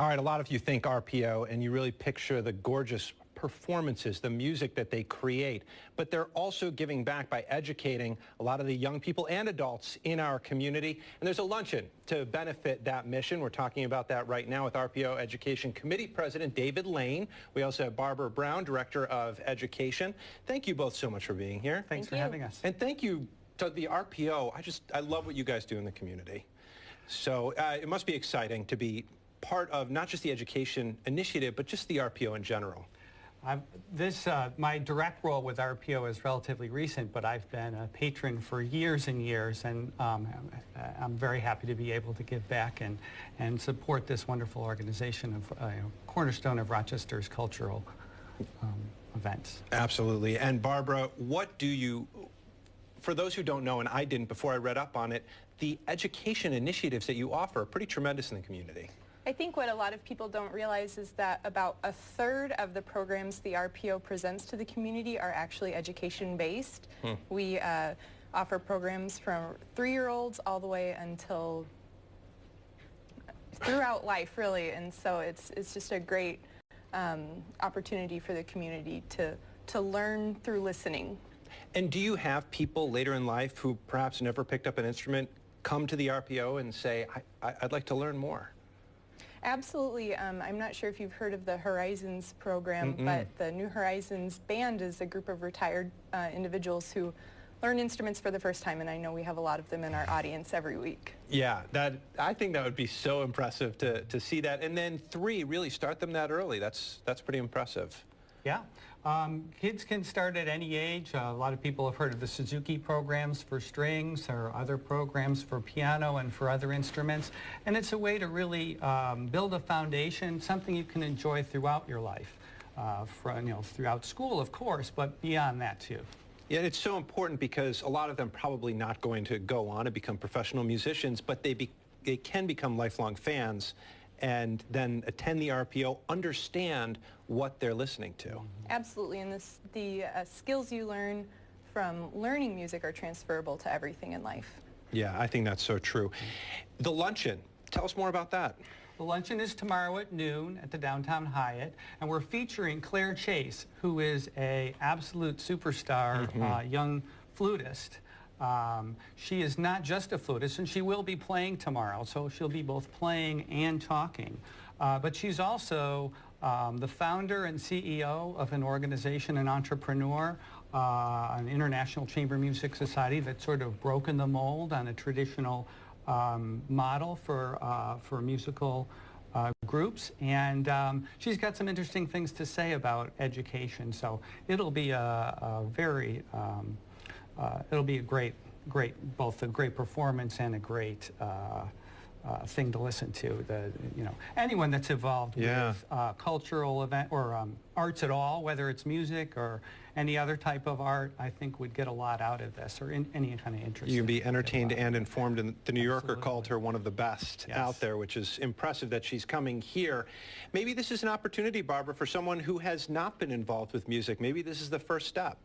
All right, a lot of you think RPO and you really picture the gorgeous performances, the music that they create, but they're also giving back by educating a lot of the young people and adults in our community. And there's a luncheon to benefit that mission. We're talking about that right now with RPO Education Committee President David Lane. We also have Barbara Brown, Director of Education. Thank you both so much for being here. Thanks for having us. And thank you to the RPO. I love what you guys do in the community. So it must be exciting to be part of not just the education initiative, but just the RPO in general. My direct role with RPO is relatively recent, but I've been a patron for years and years, and I'm very happy to be able to give back and support this wonderful organization of cornerstone of Rochester's cultural events. Absolutely. And Barbara, what do you, for those who don't know, and I didn't before I read up on it, the education initiatives that you offer are pretty tremendous in the community. I think what a lot of people don't realize is that about a third of the programs the RPO presents to the community are actually education-based. We offer programs from 3-year-olds all the way until throughout life, really, and so it's just a great opportunity for the community to learn through listening. And do you have people later in life who perhaps never picked up an instrument come to the RPO and say, I'd like to learn more? Absolutely. I'm not sure if you've heard of the Horizons program, but the New Horizons Band is a group of retired individuals who learn instruments for the first time, and I know we have a lot of them in our audience every week. Yeah, I think that would be so impressive to see that. And then 3, really start them that early. That's pretty impressive. Yeah. Kids can start at any age. A lot of people have heard of the Suzuki programs for strings or other programs for piano and for other instruments. And it's a way to really build a foundation, something you can enjoy throughout your life, throughout school, of course, but beyond that too. Yeah, it's so important because a lot of them probably not going to go on and become professional musicians, but they can become lifelong fans and then attend the RPO, understand what they're listening to. Absolutely, and the skills you learn from learning music are transferable to everything in life. Yeah, I think that's so true. The luncheon, tell us more about that. The luncheon is tomorrow at noon at the downtown Hyatt, and we're featuring Claire Chase, who is an absolute superstar young flutist. She is not just a flutist, and she will be playing tomorrow, so she'll be both playing and talking. But she's also the founder and CEO of an organization, an entrepreneur, an International Chamber Music Society that's sort of broken the mold on a traditional model for musical groups, and she's got some interesting things to say about education, so it'll be it'll be a great, both a great performance and a great thing to listen to. Anyone that's involved with cultural event or arts at all, whether it's music or any other type of art, I think would get a lot out of this, or any kind of interest. You can be entertained and informed, and the New Yorker called her one of the best out there, which is impressive that she's coming here. Maybe this is an opportunity, Barbara, for someone who has not been involved with music. Maybe this is the first step.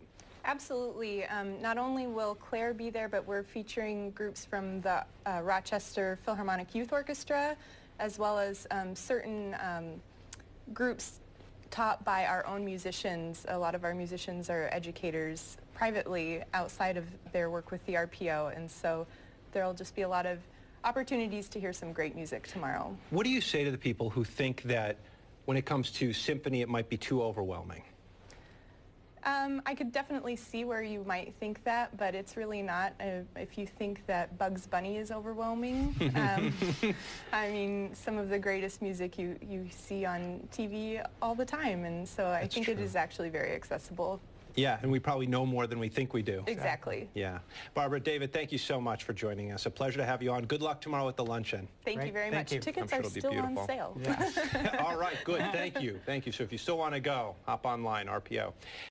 Absolutely. Not only will Claire be there, but we're featuring groups from the Rochester Philharmonic Youth Orchestra, as well as certain groups taught by our own musicians. A lot of our musicians are educators privately outside of their work with the RPO, and so there'll just be a lot of opportunities to hear some great music tomorrow. What do you say to the people who think that when it comes to symphony it might be too overwhelming? I could definitely see where you might think that, but it's really not. If you think that Bugs Bunny is overwhelming, I mean, some of the greatest music you see on TV all the time, and so I think it is actually very accessible. Yeah, and we probably know more than we think we do. Exactly. Yeah. Barbara, David, thank you so much for joining us. A pleasure to have you on. Good luck tomorrow at the luncheon. Thank you very much. Tickets are still on sale. All right, good. Thank you. Thank you. So if you still want to go, hop online, RPO.